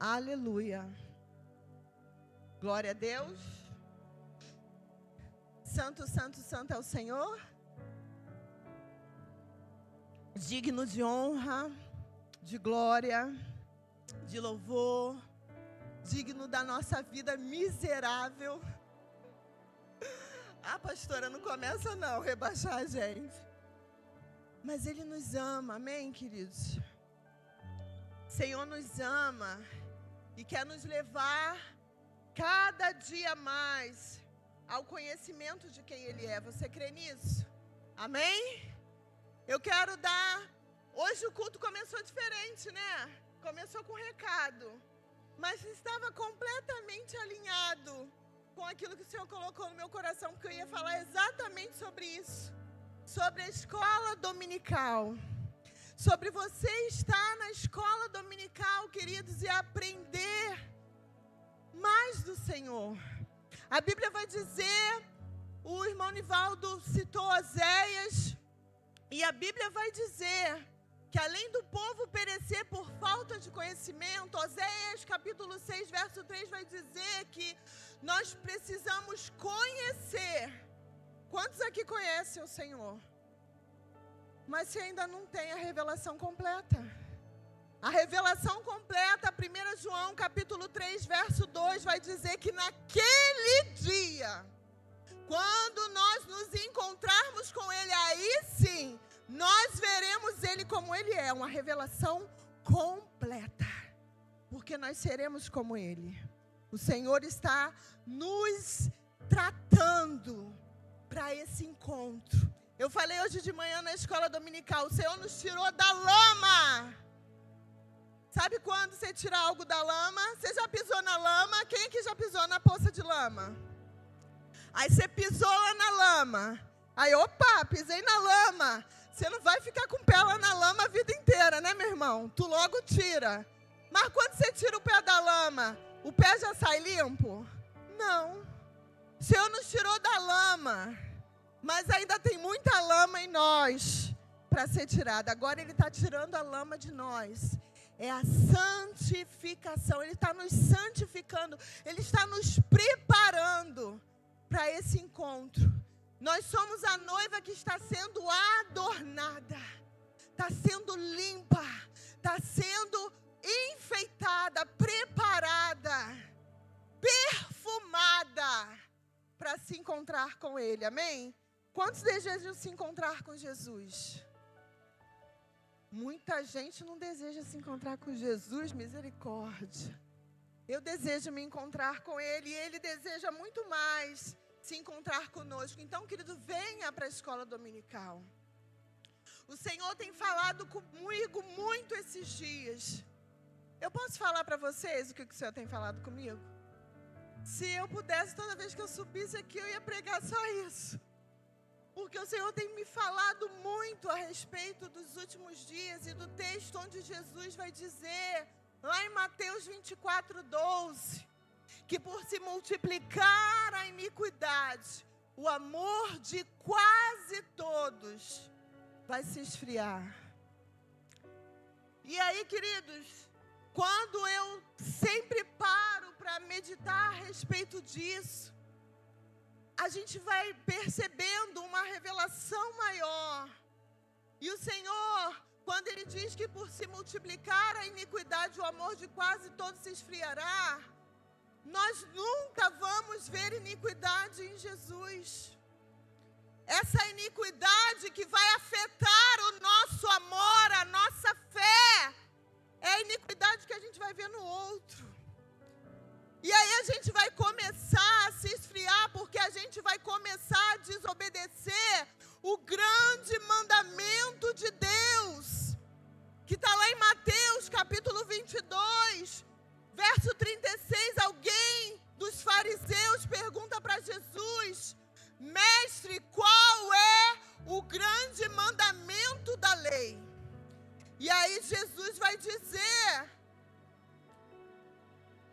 Aleluia. Glória a Deus. Santo, santo, santo é o Senhor. Digno de honra, de glória, de louvor. Digno da nossa vida miserável. Ah, pastora, não começa não, rebaixar a gente. Mas Ele nos ama, amém, queridos? O Senhor nos ama e quer nos levar cada dia mais ao conhecimento de quem Ele é. Você crê nisso? Amém? Eu quero dar... Hoje o culto começou diferente, né? Começou com recado. Mas estava completamente alinhado com aquilo que o Senhor colocou no meu coração, porque eu ia falar exatamente sobre isso. Sobre a escola dominical. Sobre você estar na escola dominical, queridos, e aprender mais do Senhor. A Bíblia vai dizer, o irmão Nivaldo citou Oséias, e a Bíblia vai dizer que além do povo perecer por falta de conhecimento, Oséias capítulo 6, verso 3 vai dizer que nós precisamos conhecer. Quantos aqui conhecem o Senhor? Mas você ainda não tem a revelação completa. A revelação completa, 1 João capítulo 3, verso 2, vai dizer que naquele dia, quando nós nos encontrarmos com Ele, aí sim, nós veremos Ele como Ele é, uma revelação completa. Porque nós seremos como Ele. O Senhor está nos tratando para esse encontro. Eu falei hoje de manhã na escola dominical, o Senhor nos tirou da lama. Sabe quando você tira algo da lama? Você já pisou na lama? Quem aqui já pisou na poça de lama? Aí você pisou lá na lama. Aí, opa, pisei na lama. Você não vai ficar com o pé lá na lama a vida inteira, né, meu irmão? Tu logo tira. Mas quando você tira o pé da lama, o pé já sai limpo? Não. O Senhor nos tirou da lama. Mas ainda tem muita lama em nós para ser tirada. Agora Ele está tirando a lama de nós. É a santificação. Ele está nos santificando. Ele está nos preparando para esse encontro. Nós somos a noiva que está sendo adornada. Está sendo limpa. Está sendo enfeitada, preparada, perfumada para se encontrar com Ele. Amém? Quantos desejam se encontrar com Jesus? Muita gente não deseja se encontrar com Jesus, misericórdia. Eu desejo me encontrar com Ele e Ele deseja muito mais se encontrar conosco. Então, querido, venha para a escola dominical. O Senhor tem falado comigo muito esses dias. Eu posso falar para vocês o que o Senhor tem falado comigo? Se eu pudesse, toda vez que eu subisse aqui, eu ia pregar só isso. Porque o Senhor tem me falado muito a respeito dos últimos dias e do texto onde Jesus vai dizer, lá em Mateus 24, 12, que por se multiplicar a iniquidade, o amor de quase todos vai se esfriar. E aí, queridos, quando eu sempre paro para meditar a respeito disso, a gente vai percebendo uma revelação maior. E o Senhor, quando Ele diz que por se multiplicar a iniquidade, o amor de quase todos se esfriará, nós nunca vamos ver iniquidade em Jesus. Essa iniquidade que vai afetar o nosso amor, a nossa fé, é a iniquidade que a gente vai ver no outro. E aí a gente vai começar a se esfriar, porque a gente vai começar a desobedecer o grande mandamento de Deus, que está lá em Mateus capítulo 22, verso 36, alguém dos fariseus pergunta para Jesus, mestre, qual é o grande mandamento da lei? E aí Jesus vai dizer,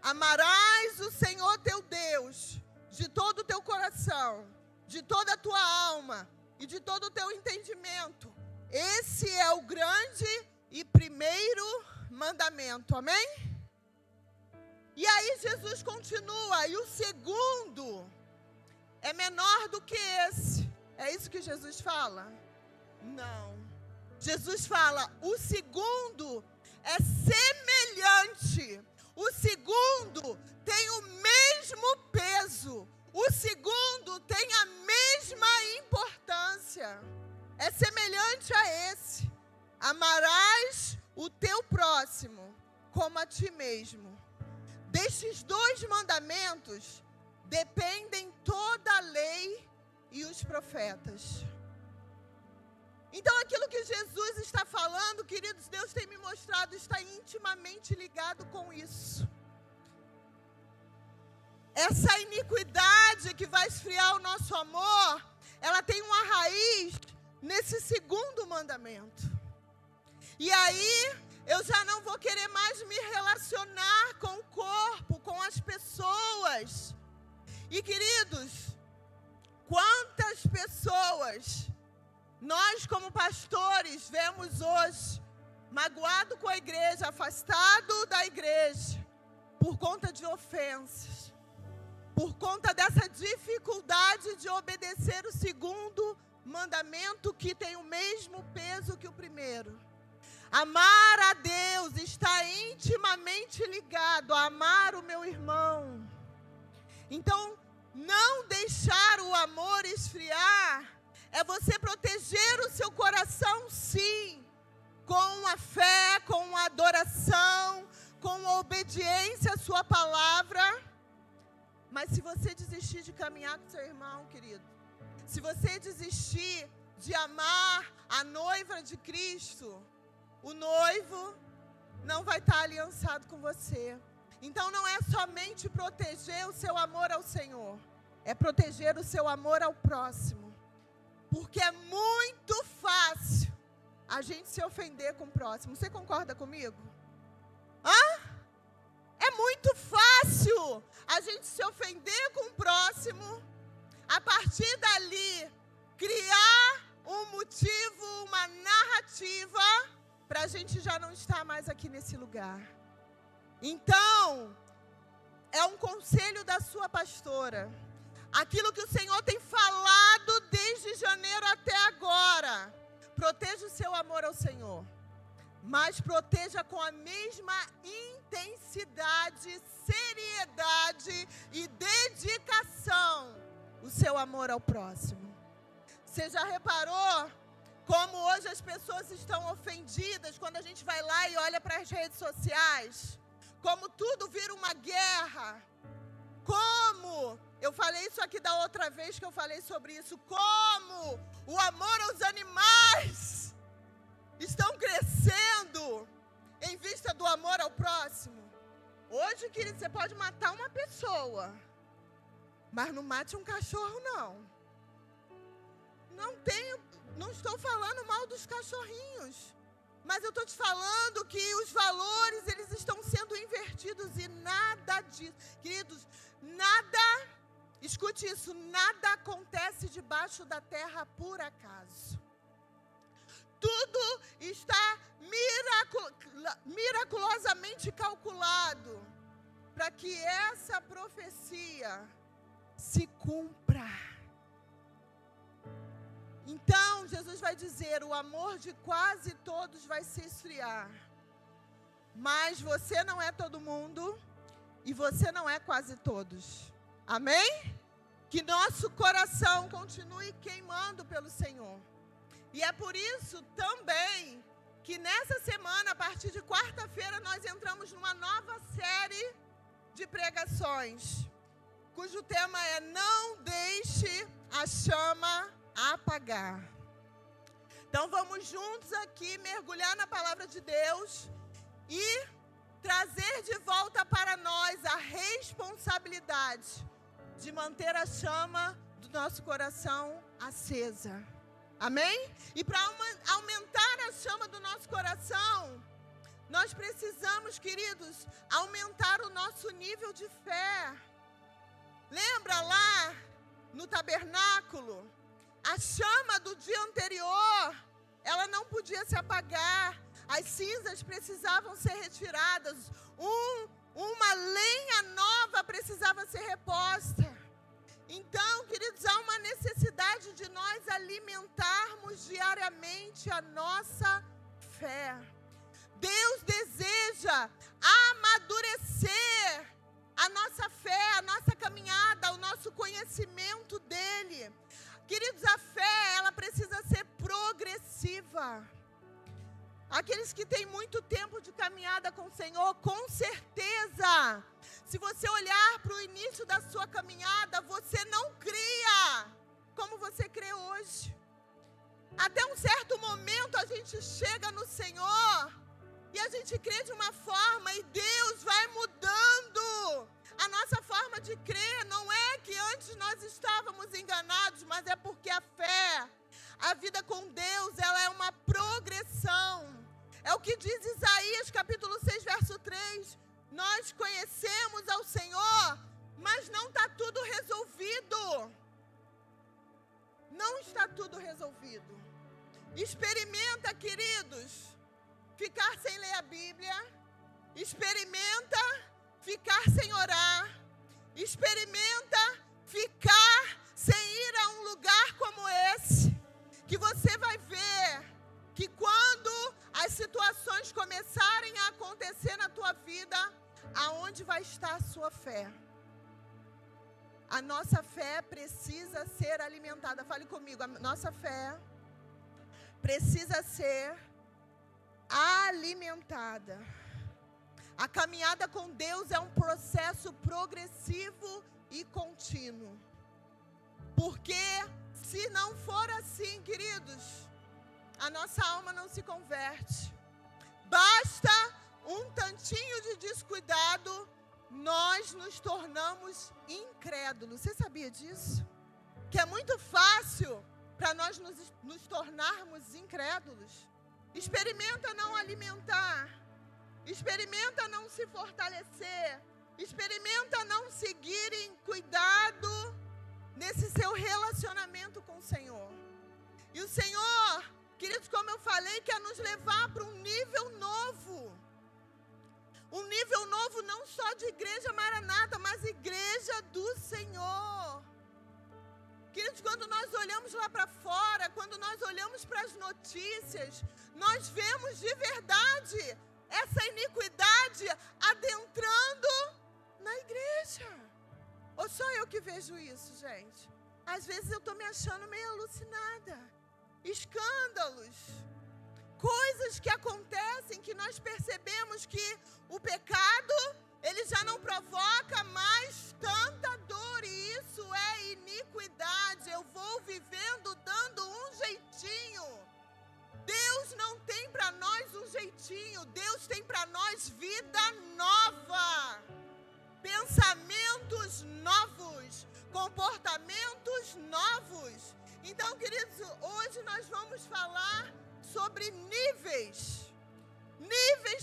amarás o Senhor teu Deus de todo o teu coração, de toda a tua alma e de todo o teu entendimento. Esse é o grande e primeiro mandamento, amém? E aí Jesus continua, e o segundo é menor do que esse. É isso que Jesus fala? Não. Jesus fala, o segundo é semelhante. O segundo tem o mesmo peso. O segundo tem a mesma importância. É semelhante a esse. Amarás o teu próximo como a ti mesmo. Destes 2 mandamentos dependem toda a lei e os profetas. Então, aquilo que Jesus está falando, queridos, Deus tem me mostrado, está intimamente ligado com isso. Essa iniquidade que vai esfriar o nosso amor, ela tem uma raiz nesse segundo mandamento. E aí, eu já não vou querer mais me relacionar com o corpo, com as pessoas. E, queridos, quantas pessoas nós, como pastores, vemos hoje magoado com a igreja, afastado da igreja, por conta de ofensas, por conta dessa dificuldade de obedecer o segundo mandamento, que tem o mesmo peso que o primeiro. Amar a Deus está intimamente ligado a amar o meu irmão. Então, não deixar o amor esfriar é você proteger o seu coração, sim, com a fé, com a adoração, com a obediência à sua palavra. Mas se você desistir de caminhar com seu irmão, querido, se você desistir de amar a noiva de Cristo, o noivo não vai estar aliançado com você. Então não é somente proteger o seu amor ao Senhor, é proteger o seu amor ao próximo. Porque é muito fácil a gente se ofender com o próximo. Você concorda comigo? É muito fácil a gente se ofender com o próximo, a partir dali criar um motivo, uma narrativa, para a gente já não estar mais aqui nesse lugar. Então, é um conselho da sua pastora. Aquilo que o Senhor tem falado desde janeiro até agora. Proteja o seu amor ao Senhor, mas proteja com a mesma intensidade, seriedade e dedicação o seu amor ao próximo. Você já reparou como hoje as pessoas estão ofendidas quando a gente vai lá e olha para as redes sociais? Como tudo vira uma guerra. Como, eu falei isso aqui da outra vez que eu falei sobre isso, como o amor aos animais estão crescendo em vista do amor ao próximo. Hoje, querido, você pode matar uma pessoa, mas não mate um cachorro, não. Não estou falando mal dos cachorrinhos, mas eu estou te falando que os valores, eles estão sendo invertidos e nada disso. Queridos, nada, escute isso, nada acontece debaixo da terra por acaso. Tudo está miraculosamente calculado para que essa profecia se cumpra. Então, Jesus vai dizer, o amor de quase todos vai se esfriar. Mas você não é todo mundo e você não é quase todos. Amém? Que nosso coração continue queimando pelo Senhor. E é por isso também que nessa semana, a partir de quarta-feira, nós entramos numa nova série de pregações, cujo tema é Não Deixe a Chama Apagar. Então vamos juntos aqui mergulhar na palavra de Deus e trazer de volta para nós a responsabilidade de manter a chama do nosso coração acesa. Amém? E para aumentar a chama do nosso coração, nós precisamos, queridos, aumentar o nosso nível de fé. Lembra lá no tabernáculo? A chama do dia anterior, ela não podia se apagar. As cinzas precisavam ser retiradas. Um uma lenha nova precisava ser reposta. Então, queridos, há uma necessidade de nós alimentarmos diariamente a nossa fé. Deus deseja amadurecer a nossa fé, a nossa caminhada, o nosso conhecimento dEle. Queridos, a fé, ela precisa ser progressiva. Aqueles que têm muito tempo de caminhada com o Senhor, com certeza, se você olhar para o início da sua caminhada, você não cria como você crê hoje. Até um certo momento a gente chega no Senhor e a gente crê de uma forma e Deus vai mudando a nossa forma de crer. Não é que antes nós estávamos enganados, mas é porque a fé, a vida com Deus, ela é uma progressão. É o que diz Isaías capítulo 6, verso 3. Nós conhecemos ao Senhor, mas não está tudo resolvido. Não está tudo resolvido. Experimenta, queridos, ficar sem ler a Bíblia. Experimenta ficar sem orar. Experimenta ficar sem ir a um lugar como esse. Que você vai ver que quando as situações começarem a acontecer na tua vida, aonde vai estar a sua fé? A nossa fé precisa ser alimentada. Fale comigo, a nossa fé precisa ser alimentada. A caminhada com Deus é um processo progressivo e contínuo. Porque se não for assim, queridos, a nossa alma não se converte. Basta um tantinho de descuidado, nós nos tornamos incrédulos. Você sabia disso? Que é muito fácil para nós nos tornarmos incrédulos. Experimenta não alimentar. Experimenta não se fortalecer. Experimenta não seguir em cuidado nesse seu relacionamento com o Senhor. E o Senhor, queridos, como eu falei, quer nos levar para um nível novo. Um nível novo não só de igreja Maranata, mas igreja do Senhor. Queridos, quando nós olhamos lá para fora, quando nós olhamos para as notícias, nós vemos de verdade essa iniquidade adentrando na igreja. Ou só eu que vejo isso, gente? Às vezes eu estou me achando meio alucinada. Escândalos, coisas que acontecem que nós percebemos que o pecado, ele já não provoca mais tanta dor, e isso é iniquidade. Eu vou vivendo dando um jeitinho. Deus não tem para nós um jeitinho, Deus tem para nós vida nova, pensamentos novos, comportamentos novos. Então, queridos, hoje nós vamos falar sobre níveis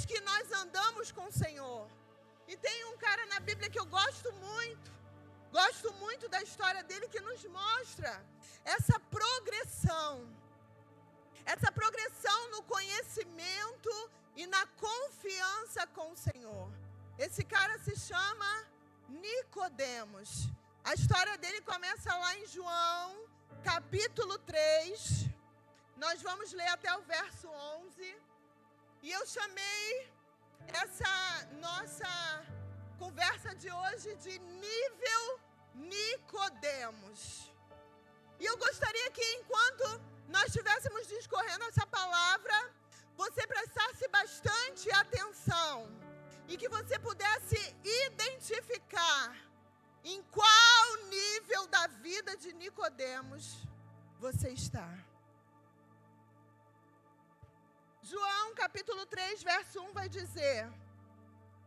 que nós andamos com o Senhor. E tem um cara na Bíblia que eu gosto muito da história dele, que nos mostra essa progressão no conhecimento e na confiança com o Senhor. Esse cara se chama Nicodemos. A história dele começa lá em João, capítulo 3. Nós vamos ler até o verso 11. E eu chamei essa nossa conversa de hoje de nível Nicodemos. E eu gostaria que, enquanto nós estivéssemos discorrendo essa palavra, você prestasse bastante atenção e que você pudesse identificar em qual nível da vida de Nicodemos você está. João capítulo 3, verso 1 vai dizer: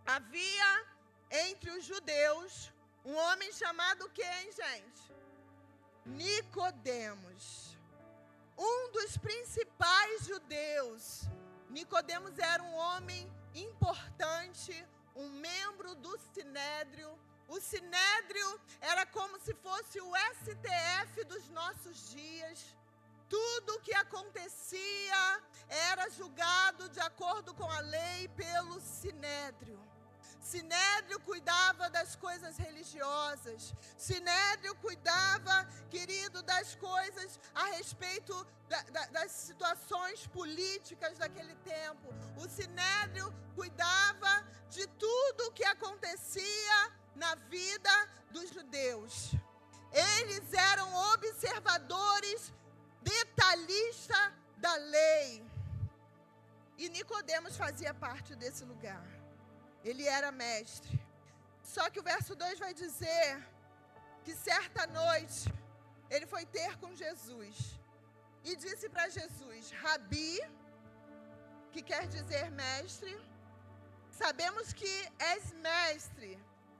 havia entre os judeus um homem chamado quem, gente? Nicodemos. Um dos principais judeus. Nicodemos era um homem importante, um membro do Sinédrio. O Sinédrio era como se fosse o STF dos nossos dias. Tudo o que acontecia era julgado de acordo com a lei pelo Sinédrio. Sinédrio cuidava das coisas religiosas. Sinédrio cuidava, querido, das coisas a respeito das situações políticas daquele tempo. O Sinédrio cuidava de tudo o que acontecia na vida dos judeus. Eles eram observadores, detalhistas da lei. E Nicodemos fazia parte desse lugar. Ele era mestre. Só que o verso 2 vai dizer que certa noite ele foi ter com Jesus e disse para Jesus: Rabi, que quer dizer mestre, sabemos que és mestre,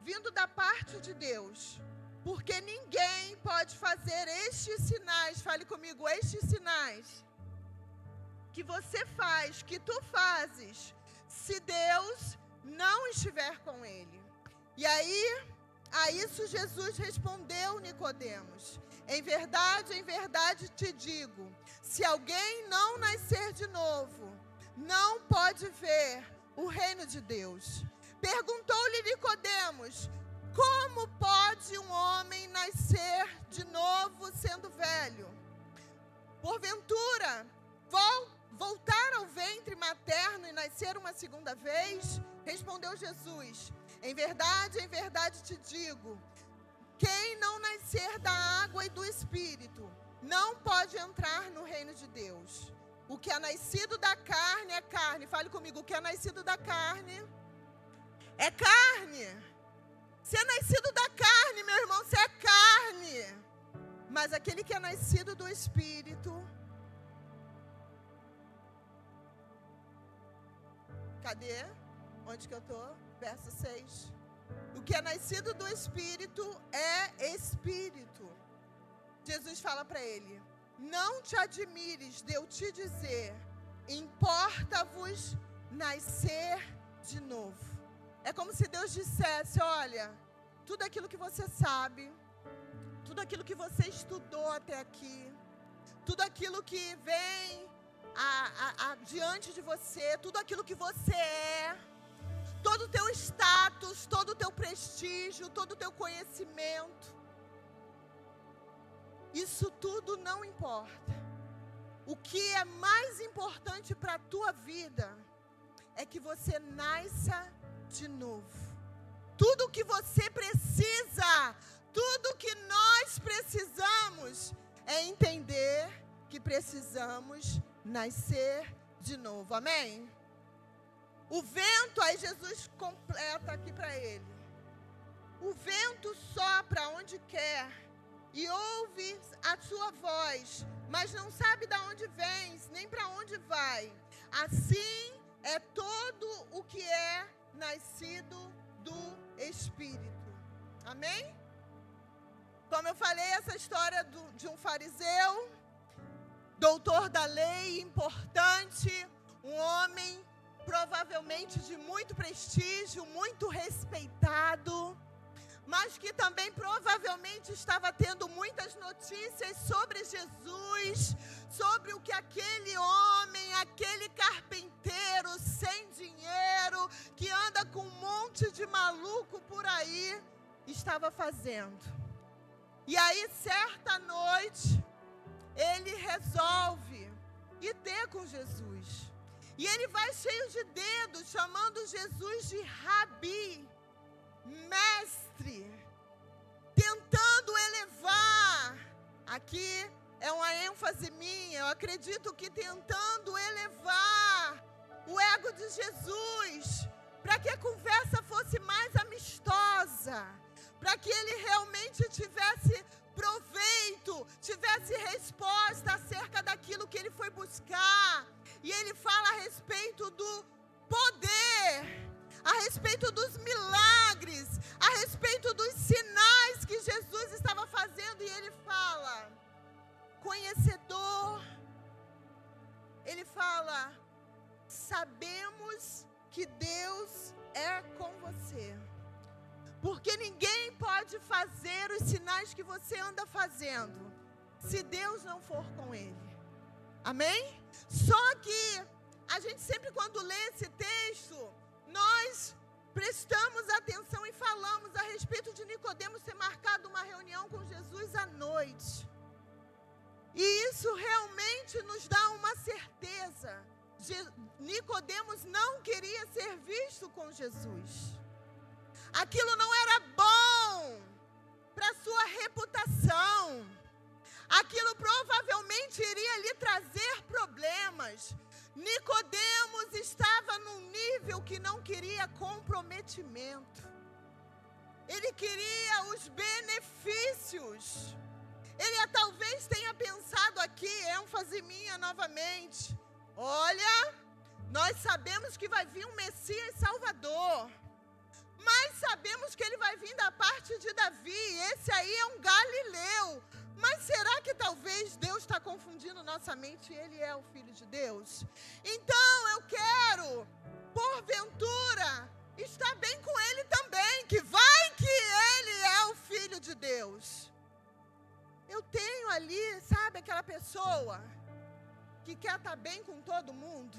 vindo da parte de Deus, porque ninguém pode fazer estes sinais, fale comigo, estes sinais que você faz, que tu fazes, se Deus não estiver com ele. E aí, a isso Jesus respondeu Nicodemos: em verdade te digo, se alguém não nascer de novo, não pode ver o reino de Deus. Perguntou-lhe Nicodemos: como pode um homem nascer de novo sendo velho? Porventura, voltar ao ventre materno e nascer uma segunda vez? Respondeu Jesus: em verdade te digo, quem não nascer da água e do Espírito não pode entrar no reino de Deus. O que é nascido da carne é carne. Fale comigo, o que é nascido da carne é carne. Se é nascido da carne, meu irmão, você é carne. Mas aquele que é nascido do Espírito... Cadê? Onde que eu estou? Verso 6. O que é nascido do Espírito é Espírito. Jesus fala para ele: não te admires de eu te dizer, importa-vos nascer de novo. É como se Deus dissesse: olha, tudo aquilo que você sabe, tudo aquilo que você estudou até aqui, tudo aquilo que vem diante de você, tudo aquilo que você é, todo o teu status, todo o teu prestígio, todo o teu conhecimento, isso tudo não importa. O que é mais importante para a tua vida é que você nasça de novo. Tudo o que você precisa, tudo que nós precisamos é entender que precisamos nascer de novo. Amém? O vento, aí Jesus completa aqui para ele. O vento sopra onde quer e ouve a sua voz, mas não sabe de onde vens, nem para onde vai. Assim é todo o que é nascido do Espírito. Amém? Como eu falei, essa história de um fariseu, doutor da lei, importante, um homem provavelmente de muito prestígio, muito respeitado, mas que também provavelmente estava tendo muitas notícias sobre Jesus, sobre o que aquele homem, aquele carpinteiro sem dinheiro, que anda com um monte de maluco por aí, estava fazendo. E aí, certa noite, ele resolve ir ter com Jesus. E ele vai cheio de dedos, chamando Jesus de Rabi, mestre, tentando elevar. Aqui é uma ênfase minha, eu acredito que tentando elevar o ego de Jesus, para que a conversa fosse mais amistosa, para que ele realmente tivesse proveito, tivesse resposta acerca daquilo que ele foi buscar. E ele fala a respeito do poder, a respeito dos milagres, a respeito dos sinais que Jesus estava fazendo. E ele fala, conhecedor, ele fala, sabemos que Deus é com você. Porque ninguém pode fazer os sinais que você anda fazendo se Deus não for com ele. Amém? Só que a gente sempre, quando lê esse texto, nós prestamos noite. E isso realmente nos dá uma certeza. Nicodemos não queria ser visto com Jesus. Aquilo não era bom para sua reputação. Aquilo provavelmente iria lhe trazer problemas. Nicodemos estava num nível que não queria comprometimento. Ele queria os benefícios. Ele talvez tenha pensado aqui, ênfase minha novamente. Olha, nós sabemos que vai vir um Messias Salvador. Mas sabemos que ele vai vir da parte de Davi. Esse aí é um galileu. Mas será que talvez Deus está confundindo nossa mente e ele é o Filho de Deus? Então eu quero, porventura, estar bem com ele também. Que vai que ele é o Filho de Deus. Eu tenho ali, sabe, aquela pessoa que quer estar bem com todo mundo.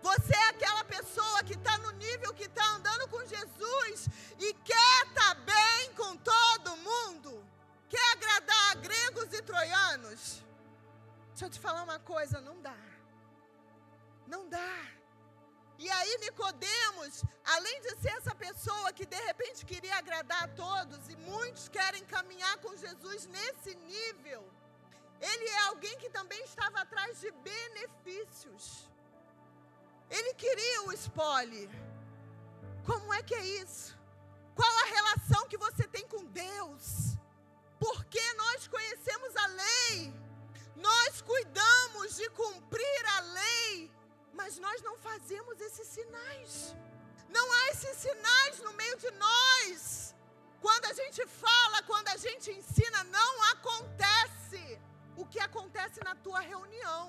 Você é aquela pessoa que está no nível que está andando com Jesus e quer estar bem com todo mundo? Quer agradar gregos e troianos? Deixa eu te falar uma coisa, não dá. Não dá. E aí Nicodemos, além de ser essa pessoa que de repente queria agradar a todos, e muitos querem caminhar com Jesus nesse nível, ele é alguém que também estava atrás de benefícios. Ele queria o espole. Como é que é isso? Qual a relação que você tem com Deus? Porque nós conhecemos a lei, nós cuidamos de cumprir a lei, mas nós não fazemos esses sinais. Não há esses sinais no meio de nós. Quando a gente fala, quando a gente ensina, não acontece o que acontece na tua reunião.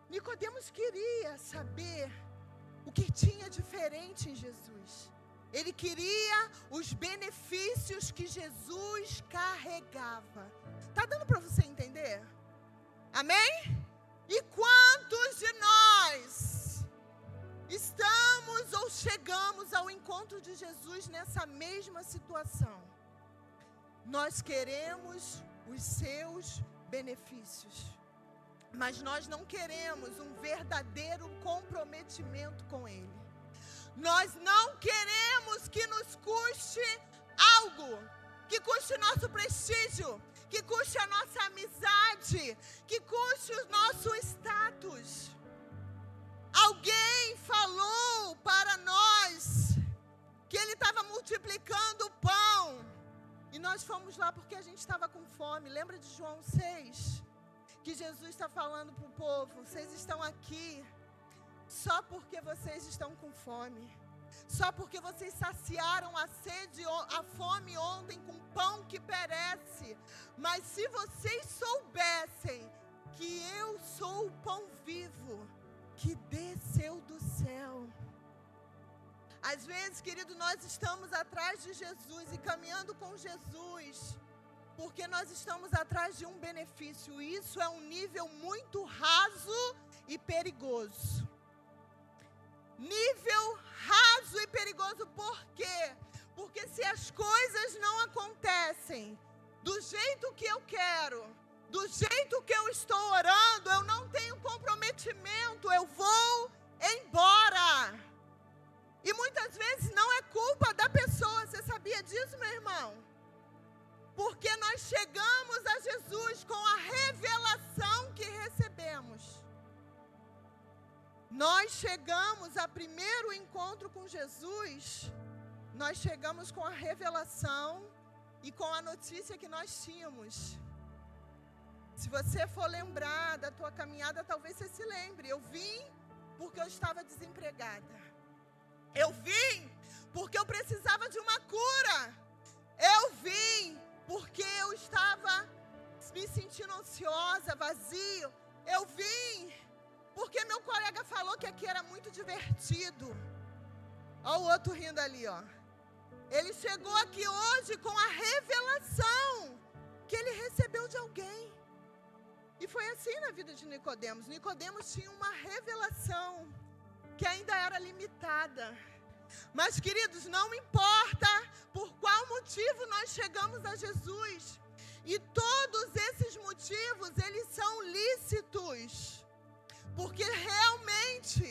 Nicodemos queria saber o que tinha diferente em Jesus. Ele queria os benefícios que Jesus carregava. Tá dando para você entender? Amém? E quantos de nós estamos ou chegamos ao encontro de Jesus nessa mesma situação? Nós queremos os seus benefícios, mas nós não queremos um verdadeiro comprometimento com Ele. Nós não queremos que nos custe algo, que custe nosso prestígio, que custe a nossa amizade, que custe o nosso status. Alguém falou para nós que ele estava multiplicando o pão, e nós fomos lá porque a gente estava com fome. Lembra de João 6? Que Jesus está falando para o povo: vocês estão aqui só porque vocês estão com fome, só porque vocês saciaram a sede, a fome ontem com pão que perece. Mas se vocês soubessem que eu sou o pão vivo que desceu do céu. Às vezes, querido, nós estamos atrás de Jesus e caminhando com Jesus porque nós estamos atrás de um benefício. Isso é um nível muito raso e perigoso. Nível raso e perigoso por quê? Porque se as coisas não acontecem do jeito que eu quero, do jeito que eu estou orando, eu não tenho comprometimento, eu vou embora. E muitas vezes não é culpa da pessoa. Você sabia disso, meu irmão? Porque nós chegamos a Jesus com a revelação que recebemos. Nós chegamos a primeiro encontro com Jesus, nós chegamos com a revelação e com a notícia que nós tínhamos. Se você for lembrar da tua caminhada, talvez você se lembre: eu vim porque eu estava desempregada. Eu vim porque eu precisava de uma cura. Eu vim porque eu estava me sentindo ansiosa, vazio. Eu vim porque meu colega falou que aqui era muito divertido. Olha o outro rindo ali, ó. Ele chegou aqui hoje com a revelação que ele recebeu de alguém. E foi assim na vida de Nicodemos. Nicodemos tinha uma revelação que ainda era limitada. Mas, queridos, não importa por qual motivo nós chegamos a Jesus. E todos esses motivos, eles são lícitos. Porque realmente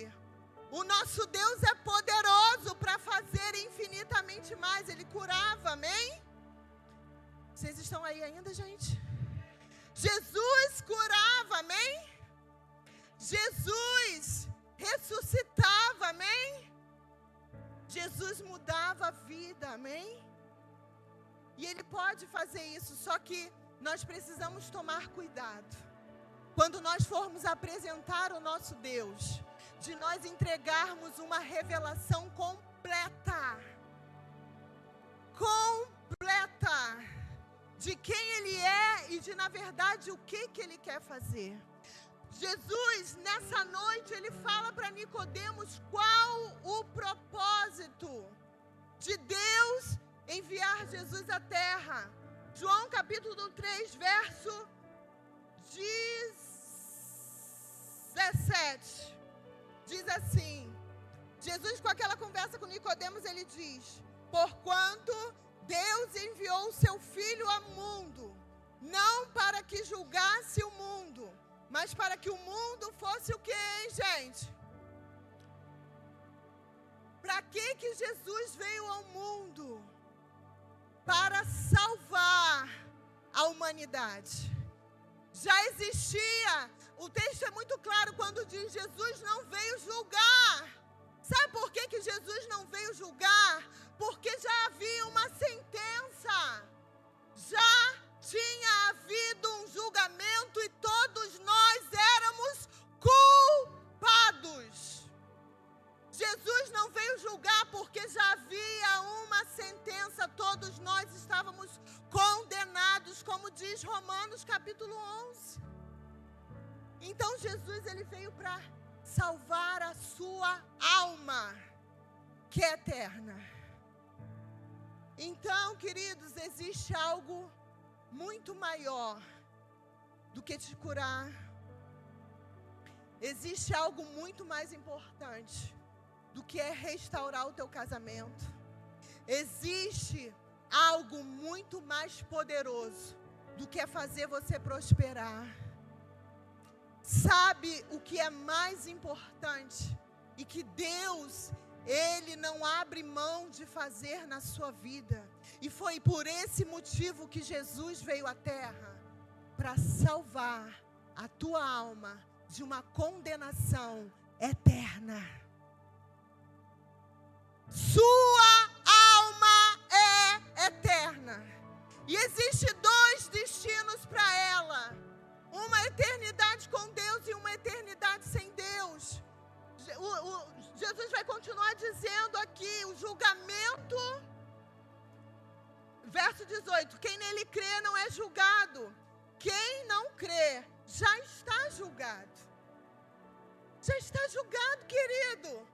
o nosso Deus é poderoso para fazer infinitamente mais. Ele curava, amém? Vocês estão aí ainda, gente? Jesus curava, amém? Jesus ressuscitava, amém? Jesus mudava a vida, amém? E Ele pode fazer isso, só que nós precisamos tomar cuidado. Quando nós formos apresentar o nosso Deus, de nós entregarmos uma revelação completa. De quem Ele é e de, na verdade, o que Ele quer fazer. Jesus, nessa noite, Ele fala para Nicodemos qual o propósito de Deus enviar Jesus à terra. João capítulo 3, verso 17. Diz assim, Jesus com aquela conversa com Nicodemos, Ele diz: porquanto Deus enviou o seu Filho ao mundo, não para que julgasse o mundo, mas para que o mundo fosse o quê, hein, gente? Para que Jesus veio ao mundo? Para salvar a humanidade. Já existia, o texto é muito claro quando diz: Jesus não veio julgar. Sabe por que Jesus não veio julgar? Porque já havia uma sentença. Já tinha havido um julgamento e todos nós éramos culpados. Jesus não veio julgar porque já havia uma sentença. Todos nós estávamos condenados, como diz Romanos capítulo 11. Então Jesus, Ele veio para salvar a sua alma, que é eterna. Então, queridos, existe algo muito maior do que te curar. Existe algo muito mais importante do que é restaurar o teu casamento. Existe algo muito mais poderoso do que é fazer você prosperar. Sabe o que é mais importante e que Deus, Ele não abre mão de fazer na sua vida? E foi por esse motivo que Jesus veio à terra, para salvar a tua alma de uma condenação eterna. Sua alma é eterna. E existe dois destinos para ela: uma eternidade com Deus e uma eternidade sem Deus. Jesus vai continuar dizendo aqui, o julgamento, verso 18, quem nele crê não é julgado. Quem não crê já está julgado. Já está julgado, querido.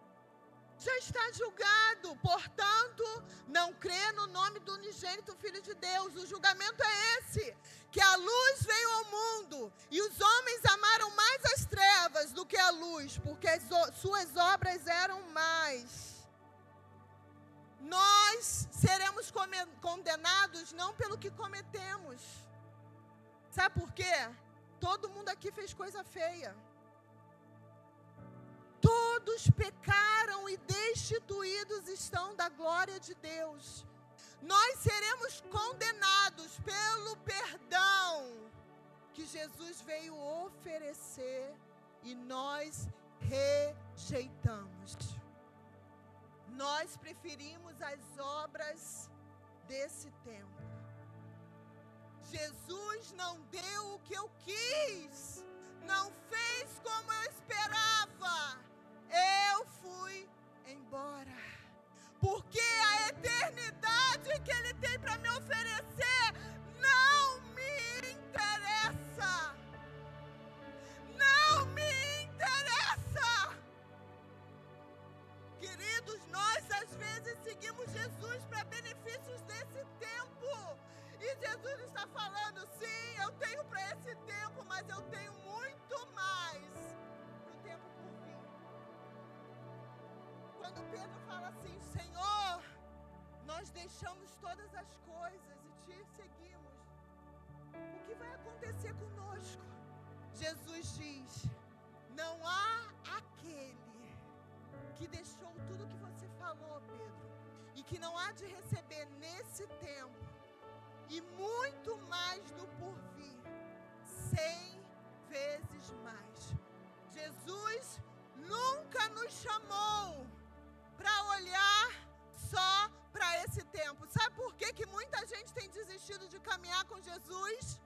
Já está julgado. Portanto, não crê no nome do unigênito Filho de Deus. O julgamento é esse: que a luz veio ao mundo e os homens amaram mais as trevas do que a luz, porque as suas obras eram más. Nós seremos condenados não pelo que cometemos. Sabe por quê? Todo mundo aqui fez coisa feia. Todos pecaram e destituídos estão da glória de Deus. Nós seremos condenados pelo perdão que Jesus veio oferecer e nós rejeitamos. Nós preferimos as obras desse tempo. Jesus não deu o que eu quis, não fez como eu esperava. Eu fui embora, porque a eternidade que Ele tem para me oferecer não me interessa. Não me interessa. Queridos, nós às vezes seguimos Jesus para benefícios desse tempo. E Jesus está falando, sim, eu tenho para esse tempo, mas eu tenho muito mais no tempo por vir. Quando Pedro fala assim: Senhor, nós deixamos todas as coisas e te seguimos, o que vai acontecer conosco? Jesus diz: não há aquele que deixou tudo que você falou, Pedro, e que não há de receber nesse tempo e muito mais no porvir, 100 vezes mais. Jesus nunca nos chamou para olhar só para esse tempo. Sabe por que muita gente tem desistido de caminhar com Jesus?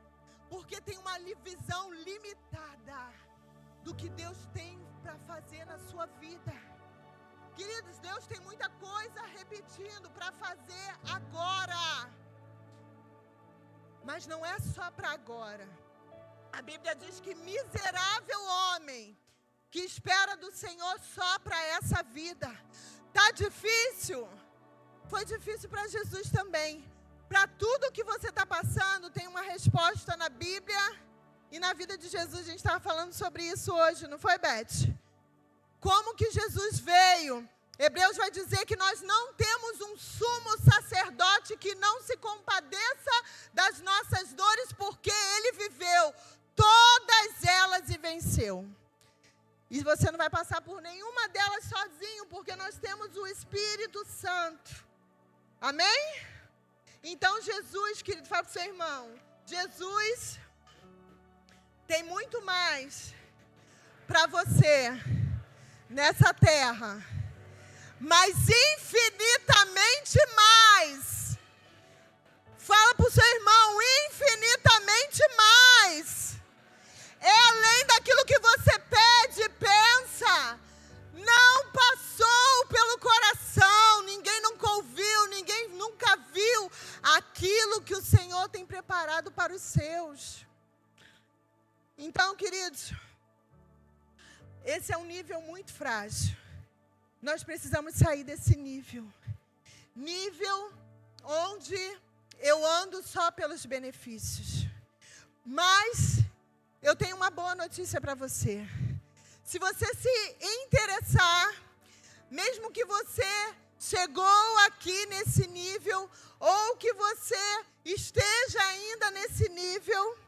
Porque tem uma visão limitada do que Deus tem para fazer na sua vida. Queridos, Deus tem muita coisa repetindo para fazer agora. Mas não é só para agora. A Bíblia diz que miserável homem que espera do Senhor só para essa vida. Tá difícil? Foi difícil para Jesus também. Para tudo que você está passando, tem uma resposta na Bíblia e na vida de Jesus. A gente estava falando sobre isso hoje, não foi, Beth? Como que Jesus veio? Hebreus vai dizer que nós não temos um sumo sacerdote que não se compadeça das nossas dores, porque ele viveu todas elas e venceu. E você não vai passar por nenhuma delas sozinho, porque nós temos o Espírito Santo. Amém? Então Jesus, querido, fala para o seu irmão, Jesus tem muito mais para você nessa terra, mas infinitamente mais. Fala para o seu irmão, infinitamente mais. É além daquilo que você pede, pensa. Não passou pelo coração, ninguém nunca ouviu, ninguém nunca viu aquilo que o Senhor tem preparado para os seus. Então, queridos, esse é um nível muito frágil. Nós precisamos sair desse nível. Nível onde eu ando só pelos benefícios. Mas eu tenho uma boa notícia para você. Se você se interessar, mesmo que você chegou aqui nesse nível, ou que você esteja ainda nesse nível,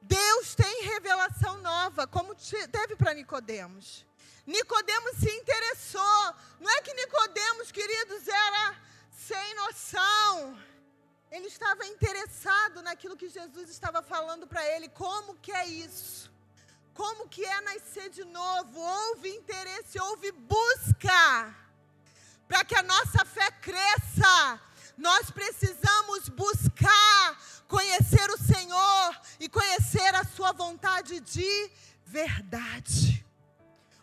Deus tem revelação nova, como teve para Nicodemos. Nicodemos se interessou. Não é que Nicodemos, queridos, era sem noção. Ele estava interessado naquilo que Jesus estava falando para ele. Como que é isso? Como que é nascer de novo? Houve interesse, houve busca. Para que a nossa fé cresça, nós precisamos buscar conhecer o Senhor e conhecer a sua vontade de verdade.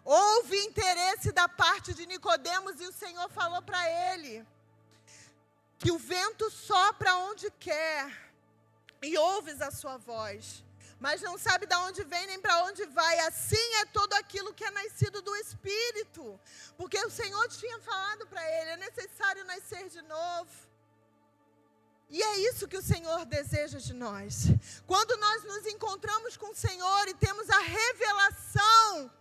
Houve interesse da parte de Nicodemos e o Senhor falou para ele que o vento sopra onde quer e ouves a sua voz, mas não sabe de onde vem nem para onde vai. Assim é todo aquilo que é nascido do Espírito, porque o Senhor tinha falado para ele, é necessário nascer de novo. E é isso que o Senhor deseja de nós. Quando nós nos encontramos com o Senhor e temos a revelação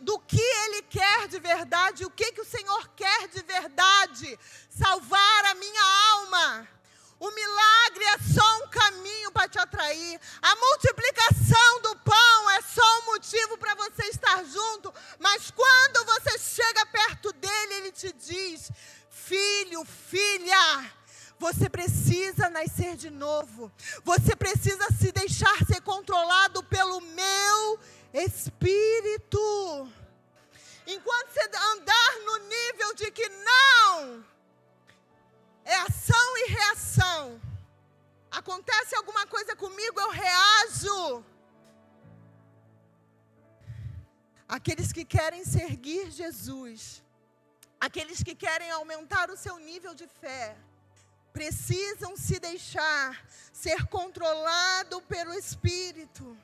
do que Ele quer de verdade, o que o Senhor quer de verdade, salvar a minha alma. O milagre é só um caminho para te atrair. A multiplicação do pão é só um motivo para você estar junto. Mas quando você chega perto dele, ele te diz: filho, filha, você precisa nascer de novo. Você precisa se deixar ser controlado pelo meu Espírito. Enquanto você andar no nível de que não, é ação e reação. Acontece alguma coisa comigo, eu reajo. Aqueles que querem seguir Jesus, aqueles que querem aumentar o seu nível de fé, precisam se deixar ser controlado pelo Espírito.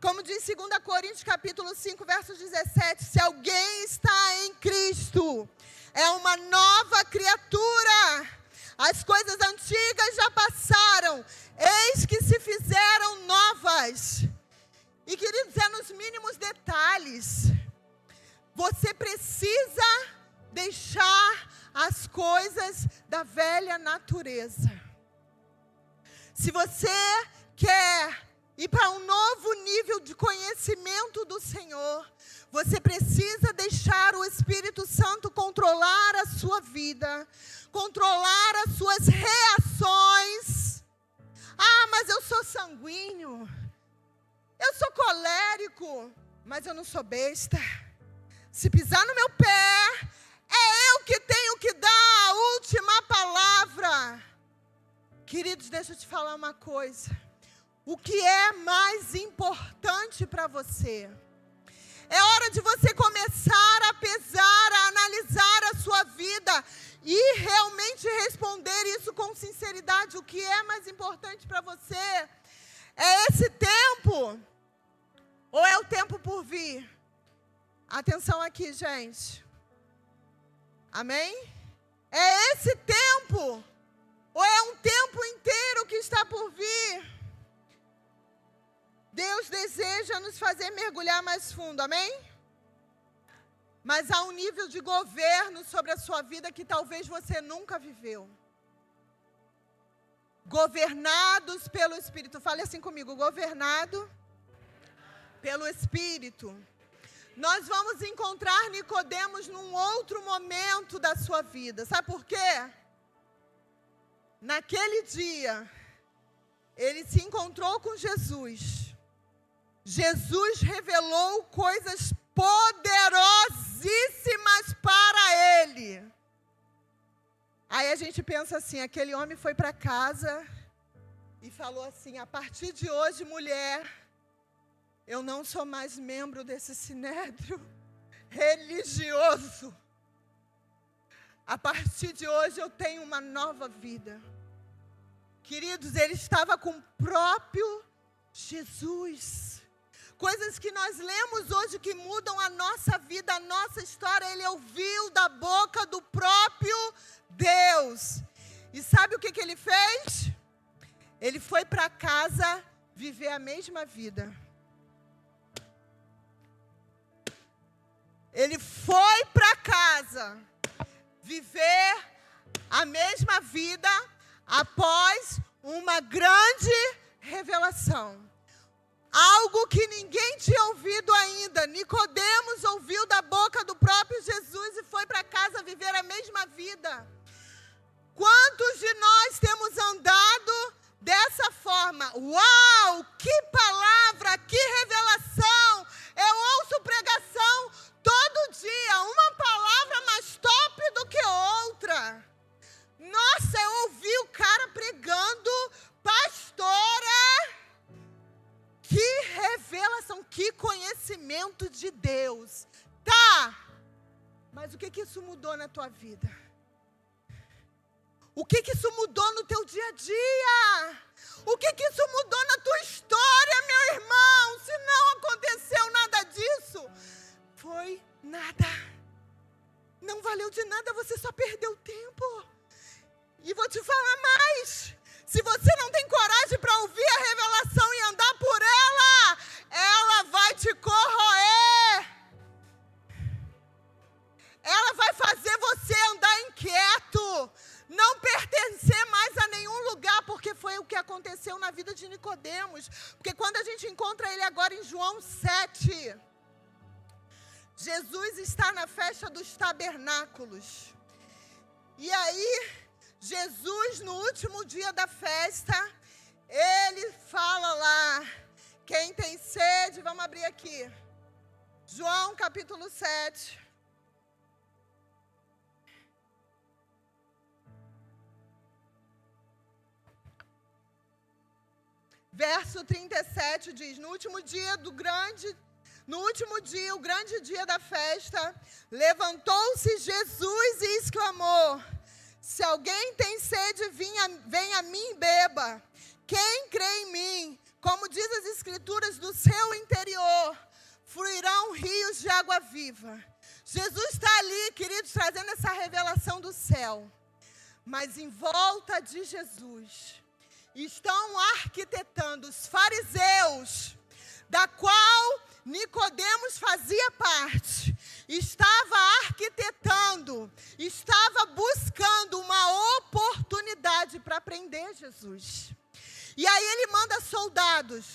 Como diz 2 Coríntios capítulo 5, verso 17, se alguém está em Cristo, é uma nova criatura. As coisas antigas já passaram, eis que se fizeram novas. E queridos, é nos mínimos detalhes. Você precisa deixar as coisas da velha natureza. Se você quer ir para um novo nível de conhecimento do Senhor, você precisa deixar o Espírito Santo controlar a sua vida, controlar as suas reações. Ah, mas eu sou sanguíneo, eu sou colérico, mas eu não sou besta. Se pisar no meu pé, é eu que tenho que dar a última palavra. Queridos, deixa eu te falar uma coisa. O que é mais importante para você? É hora de você começar a pesar, a analisar a sua vida e realmente responder isso com sinceridade. O que é mais importante para você? É esse tempo? Ou é o tempo por vir? Atenção aqui, gente. Amém? É esse tempo? Ou é um tempo inteiro que está por vir? Deus deseja nos fazer mergulhar mais fundo, amém? Mas há um nível de governo sobre a sua vida que talvez você nunca viveu. Governados pelo Espírito. Fale assim comigo, governado pelo Espírito. Nós vamos encontrar Nicodemos num outro momento da sua vida. Sabe por quê? Naquele dia, ele se encontrou com Jesus. Jesus revelou coisas poderosíssimas para ele. Aí a gente pensa assim, aquele homem foi para casa e falou assim, a partir de hoje, mulher, eu não sou mais membro desse sinédrio religioso. A partir de hoje eu tenho uma nova vida. Queridos, ele estava com o próprio Jesus. Coisas que nós lemos hoje que mudam a nossa vida, a nossa história, ele ouviu da boca do próprio Deus. E sabe o que ele fez? Ele foi para casa viver a mesma vida. Ele foi para casa viver a mesma vida após uma grande revelação. Algo que ninguém tinha ouvido ainda. Nicodemos ouviu da boca do próprio Jesus e foi para casa viver a mesma vida. Quantos de nós temos andado dessa forma? Uau, que palavra, que revelação! Eu ouço pregação todo dia, uma palavra mais top do que outra. Nossa, eu ouvi o cara pregando, pastora. Que revelação, que conhecimento de Deus. Tá, mas o que isso mudou na tua vida? O que isso mudou no teu dia a dia? O que isso mudou na tua história, meu irmão? Se não aconteceu nada disso, foi nada. Não valeu de nada, você só perdeu tempo. E vou te falar mais. Se você não tem coragem para ouvir a revelação e andar por ela, ela vai te corroer. Ela vai fazer você andar inquieto, não pertencer mais a nenhum lugar, porque foi o que aconteceu na vida de Nicodemos. Porque quando a gente encontra ele agora em João 7, Jesus está na festa dos tabernáculos. E aí, Jesus, no último dia da festa, ele fala lá, quem tem sede, vamos abrir aqui, João capítulo 7. Verso 37 diz, no último dia, o grande dia da festa, levantou-se Jesus e exclamou, se alguém tem sede, venha a mim e beba. Quem crê em mim, como diz as Escrituras, do seu interior fluirão rios de água viva. Jesus está ali, queridos, trazendo essa revelação do céu. Mas em volta de Jesus estão arquitetando os fariseus, da qual Nicodemos fazia parte. Estava arquitetando, estava buscando uma oportunidade prender Jesus. E aí ele manda soldados.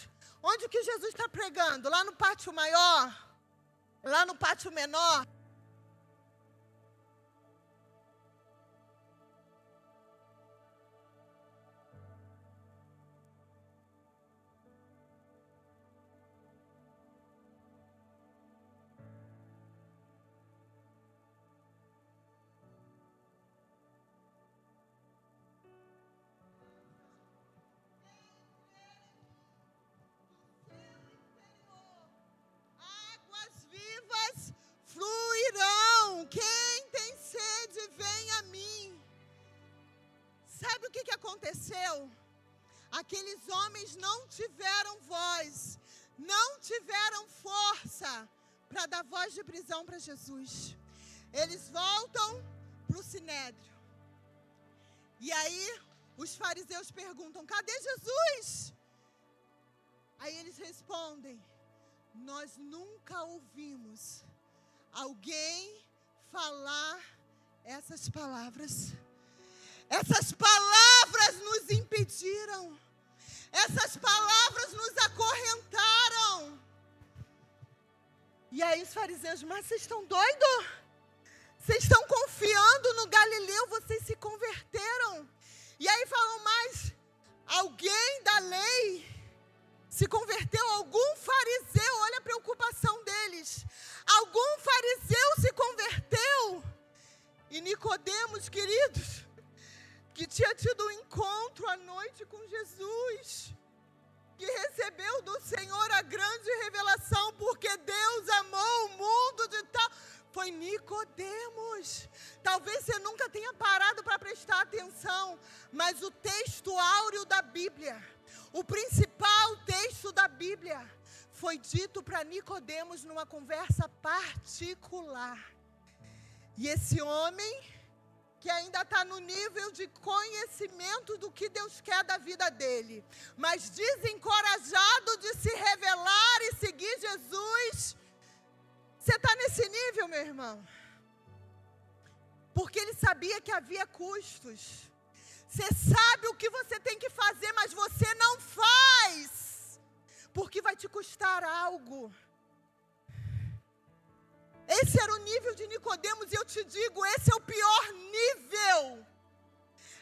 Onde que Jesus está pregando? Lá no pátio maior? Lá no pátio menor? Fluirão. Quem tem sede, vem a mim. Sabe o que aconteceu? Aqueles homens não tiveram voz, não tiveram força para dar voz de prisão para Jesus. Eles voltam para o Sinédrio. E aí os fariseus perguntam: cadê Jesus? Aí eles respondem: nós nunca ouvimos alguém falar essas palavras. Essas palavras nos impediram. Essas palavras nos acorrentaram. E aí os fariseus: mas vocês estão doidos? Vocês estão confiando no Galileu? Vocês se converteram. E aí falam: mas alguém da lei se converteu? Algum fariseu? Olha a preocupação deles. Algum fariseu se converteu? E Nicodemos, queridos, que tinha tido um encontro à noite com Jesus, que recebeu do Senhor a grande revelação, porque Deus amou o mundo de tal... Foi Nicodemos. Talvez você nunca tenha parado para prestar atenção, mas o texto áureo da Bíblia, o principal texto da Bíblia, foi dito para Nicodemos numa conversa particular. E esse homem, que ainda está no nível de conhecimento do que Deus quer da vida dele, mas desencorajado de se revelar e seguir Jesus. Você está nesse nível, meu irmão? Porque ele sabia que havia custos. Você sabe o que você tem que fazer, mas você não faz, porque vai te custar algo. Esse era o nível de Nicodemos, e eu te digo, esse é o pior nível.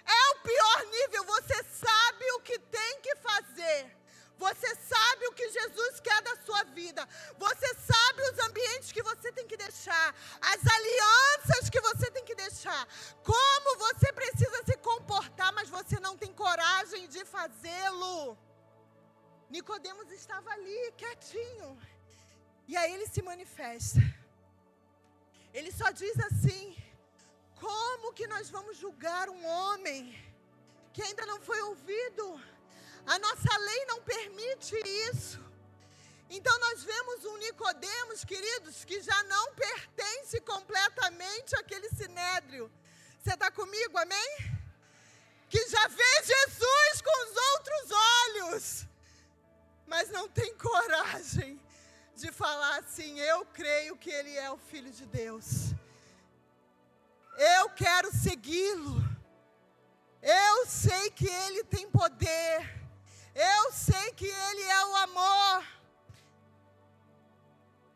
É o pior nível. Você sabe o que tem que fazer. Você sabe o que Jesus quer da sua vida. Você sabe os ambientes que você tem que deixar, as alianças que você tem que deixar, como você precisa se comportar, mas você não tem coragem de fazê-lo. Nicodemos estava ali, quietinho. E aí ele se manifesta. Ele só diz assim: como que nós vamos julgar um homem que ainda não foi ouvido? A nossa lei não permite isso. Então nós vemos um Nicodemos, queridos, que já não pertence completamente àquele sinédrio. Você está comigo, amém? Que já vê Jesus com os outros olhos, mas não tem coragem de falar assim: eu creio que Ele é o Filho de Deus. Eu quero segui-lo. Eu sei que Ele tem poder. Eu sei que Ele é o amor.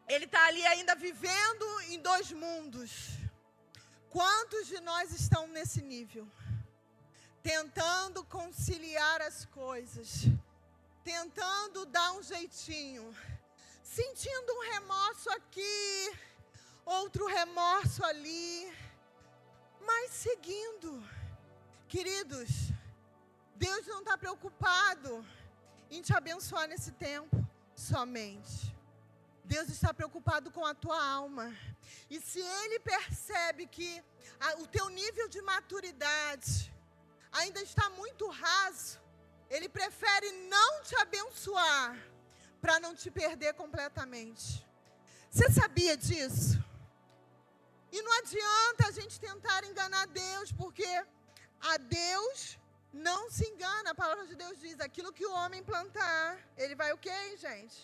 Ele está ali ainda vivendo em dois mundos. Quantos de nós estão nesse nível? Tentando conciliar as coisas. Tentando dar um jeitinho. Sentindo um remorso aqui, outro remorso ali. Mas seguindo. Queridos, Deus não está preocupado em te abençoar nesse tempo somente. Deus está preocupado com a tua alma. E se Ele percebe que o teu nível de maturidade ainda está muito raso, Ele prefere não te abençoar para não te perder completamente. Você sabia disso? E não adianta a gente tentar enganar Deus, porque a Deus não se engana. A palavra de Deus diz: aquilo que o homem plantar, ele vai o quê, gente?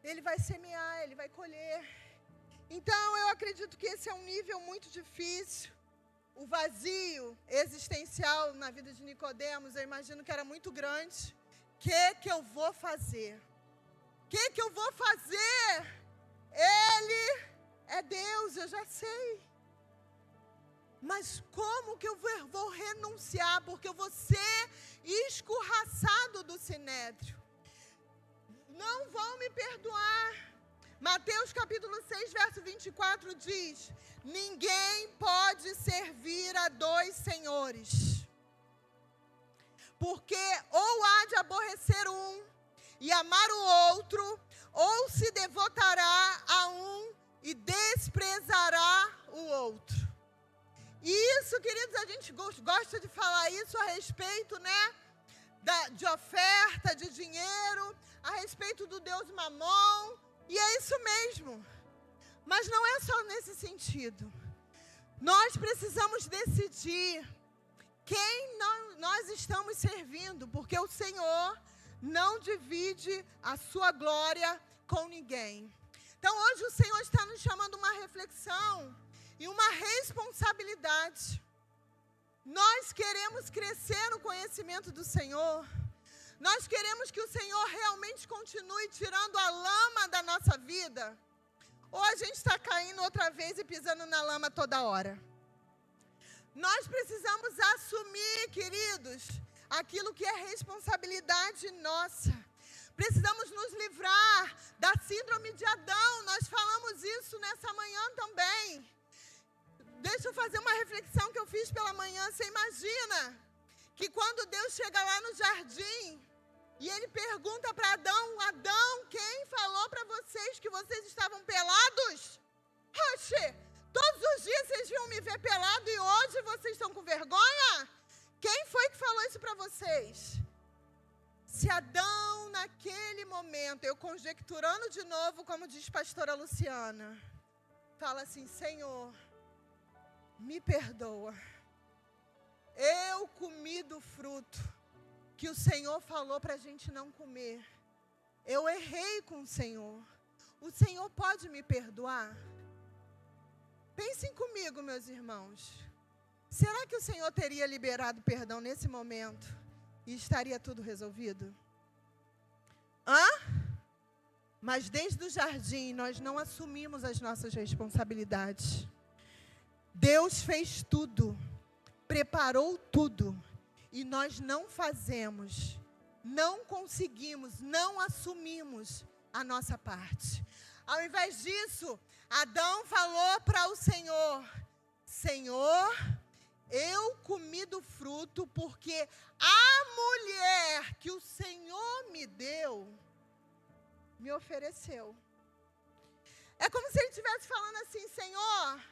Ele vai semear, ele vai colher. Então eu acredito que esse é um nível muito difícil. o vazio existencial na vida de Nicodemos, eu imagino que era muito grande. O que eu vou fazer? O que eu vou fazer? Ele é Deus, eu já sei. Mas como que eu vou renunciar? Porque eu vou ser escorraçado do sinédrio. Não vão me perdoar. Mateus capítulo 6, verso 24 diz: ninguém pode servir a dois senhores. Porque ou há de aborrecer um e amar o outro, ou se devotará a um e desprezará o outro. E isso, queridos, a gente gosta de falar isso a respeito, né, de oferta, de dinheiro, a respeito do Deus Mamon, e é isso mesmo. Mas não é só nesse sentido. Nós precisamos decidir quem nós estamos servindo, porque o Senhor não divide a sua glória com ninguém. Então, hoje o Senhor está nos chamando uma reflexão e uma responsabilidade. Nós queremos crescer no conhecimento do Senhor. Nós queremos que o Senhor realmente continue tirando a lama da nossa vida. Ou a gente está caindo outra vez e pisando na lama toda hora. Nós precisamos assumir, queridos, aquilo que é responsabilidade nossa. Precisamos nos livrar da síndrome de Adão. Nós falamos isso nessa manhã também. Deixa eu fazer uma reflexão que eu fiz pela manhã. Você imagina que quando Deus chega lá no jardim e Ele pergunta para Adão: Adão, quem falou para vocês que vocês estavam pelados? Oxê, todos os dias vocês iam me ver pelado e hoje vocês estão com vergonha? Quem foi que falou isso para vocês? Se Adão, naquele momento, eu conjecturando de novo, como diz pastora Luciana, fala assim: Senhor, me perdoa. Eu comi do fruto que o Senhor falou para a gente não comer. Eu errei com o Senhor. O Senhor pode me perdoar? Pensem comigo, meus irmãos. Será que o Senhor teria liberado perdão nesse momento e estaria tudo resolvido? Mas desde o jardim nós não assumimos as nossas responsabilidades. Deus fez tudo, preparou tudo, e nós não fazemos, não conseguimos, não assumimos a nossa parte. Ao invés disso, Adão falou para o Senhor: Senhor, eu comi do fruto porque a mulher que o Senhor me deu, me ofereceu. É como se ele estivesse falando assim: Senhor,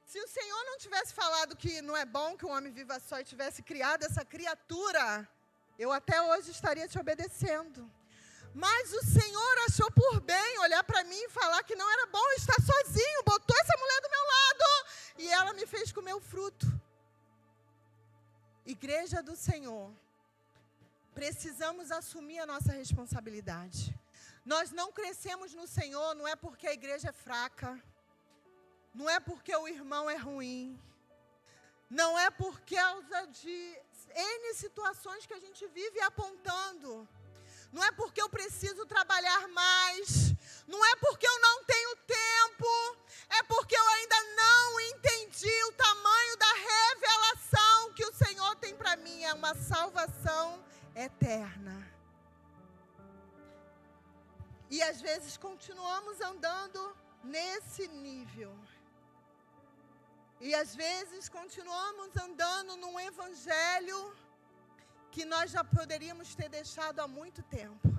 se o Senhor não tivesse falado que não é bom que o homem viva só e tivesse criado essa criatura, eu até hoje estaria te obedecendo. Mas o Senhor achou por bem olhar para mim e falar que não era bom estar sozinho, botou essa mulher do meu lado e ela me fez comer o fruto. Igreja do Senhor, precisamos assumir a nossa responsabilidade. Nós não crescemos no Senhor, não é porque a igreja é fraca, não é porque o irmão é ruim, não é por causa de N situações que a gente vive apontando, não é porque eu preciso trabalhar mais, não é porque eu não tenho tempo, é porque eu ainda não entendi o tamanho da revelação que o Senhor tem para mim, é uma salvação eterna. E às vezes continuamos andando nesse nível. E às vezes continuamos andando num evangelho que nós já poderíamos ter deixado há muito tempo.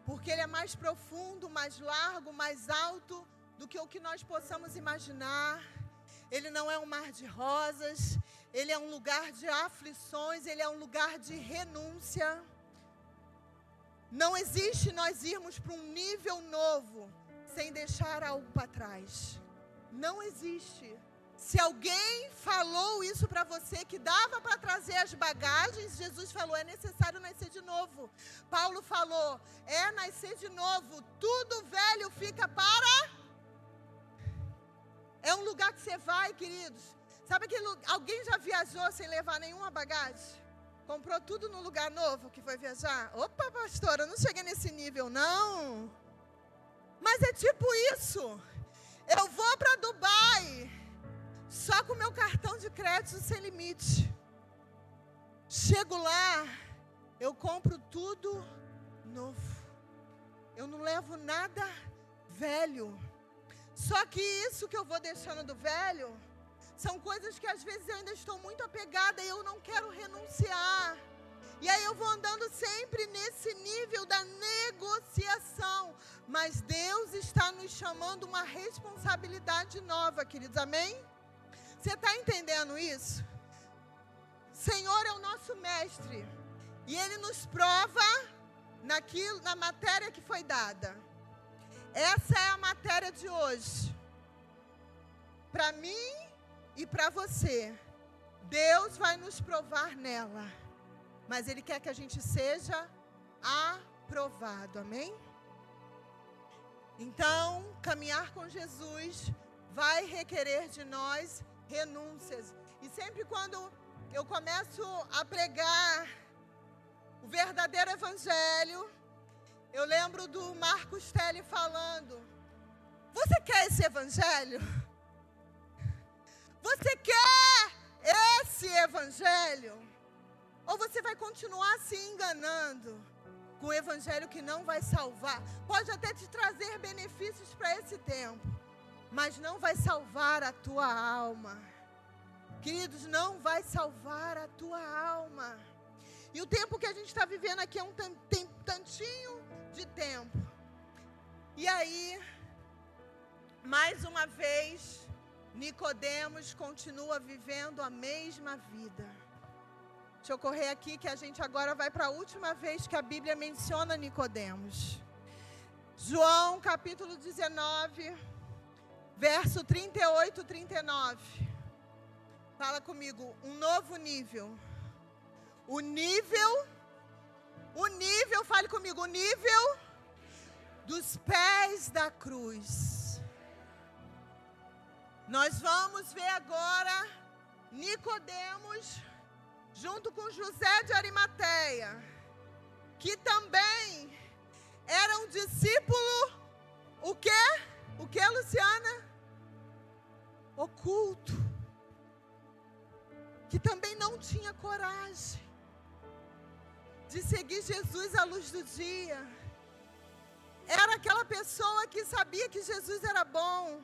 Porque ele é mais profundo, mais largo, mais alto do que o que nós possamos imaginar. Ele não é um mar de rosas, ele é um lugar de aflições, ele é um lugar de renúncia. Não existe nós irmos para um nível novo sem deixar algo para trás. Não existe. Se alguém falou isso para você, que dava para trazer as bagagens, Jesus falou: é necessário nascer de novo. Paulo falou: é nascer de novo. Tudo velho fica para... É um lugar que você vai, queridos. Sabe que alguém já viajou sem levar nenhuma bagagem? Comprou tudo no lugar novo que foi viajar? Opa, pastora, eu não cheguei nesse nível, não. Mas é tipo isso. Eu vou para Dubai só com meu cartão de crédito sem limite. Chego lá, eu compro tudo novo. Eu não levo nada velho. Só que isso que eu vou deixando do velho são coisas que às vezes eu ainda estou muito apegada e eu não quero renunciar. E aí eu vou andando sempre nesse nível da negociação. Mas Deus está nos chamando uma responsabilidade nova, queridos. Amém? Você está entendendo isso? Senhor é o nosso mestre. E Ele nos prova na matéria que foi dada. Essa é a matéria de hoje. Para mim e para você. Deus vai nos provar nela. Mas Ele quer que a gente seja aprovado. Amém? Então, caminhar com Jesus vai requerer de nós renúncias. E sempre quando eu começo a pregar o verdadeiro evangelho, eu lembro do Marcos Telly falando: você quer esse evangelho? Você quer esse evangelho? Ou você vai continuar se enganando com o evangelho que não vai salvar? Pode até te trazer benefícios para esse tempo, mas não vai salvar a tua alma. Queridos, não vai salvar a tua alma. E o tempo que a gente está vivendo aqui é um tantinho de tempo. E aí, mais uma vez, Nicodemos continua vivendo a mesma vida. Deixa eu correr aqui que a gente agora vai para a última vez que a Bíblia menciona Nicodemos. João capítulo 19, verso 38 e 39. Fala comigo, um novo nível. O nível, fale comigo, o nível dos pés da cruz. Nós vamos ver agora Nicodemos junto com José de Arimateia, que também era um discípulo, o quê? O quê, Luciana? Oculto. Que também não tinha coragem de seguir Jesus à luz do dia. Era aquela pessoa que sabia que Jesus era bom,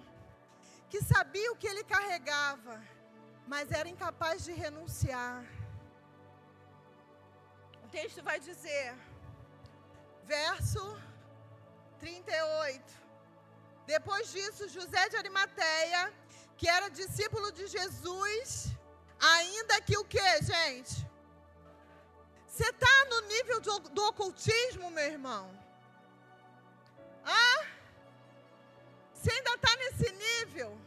que sabia o que ele carregava, mas era incapaz de renunciar. O texto vai dizer, verso 38. Depois disso, José de Arimateia, que era discípulo de Jesus, ainda que o quê, gente? Você está no nível do ocultismo, meu irmão? Você ainda está nesse nível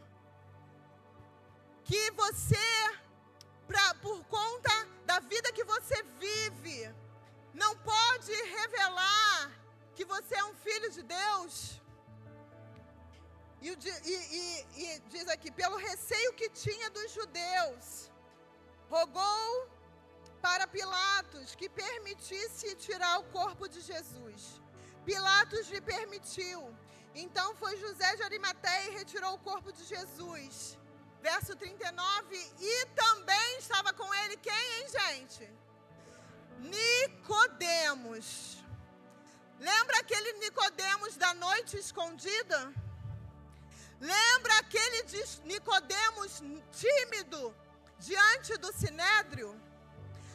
que você, por conta da vida que você vive, não pode revelar que você é um filho de Deus? E diz aqui, pelo receio que tinha dos judeus, rogou para Pilatos que permitisse tirar o corpo de Jesus. Pilatos lhe permitiu. Então foi José de Arimateia e retirou o corpo de Jesus. Verso 39, e também estava com ele quem, hein, gente? Nicodemos. Lembra aquele Nicodemos da noite escondida? Lembra aquele Nicodemos tímido diante do Sinédrio?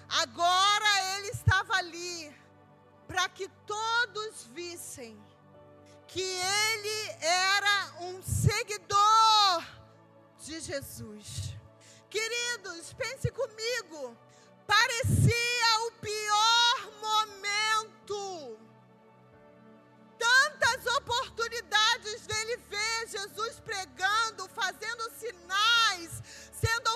Agora ele estava ali para que todos vissem que ele era um seguidor de Jesus. Queridos, pense comigo, parecia o pior momento. Tantas oportunidades dele ver Jesus pregando, fazendo sinais, sendo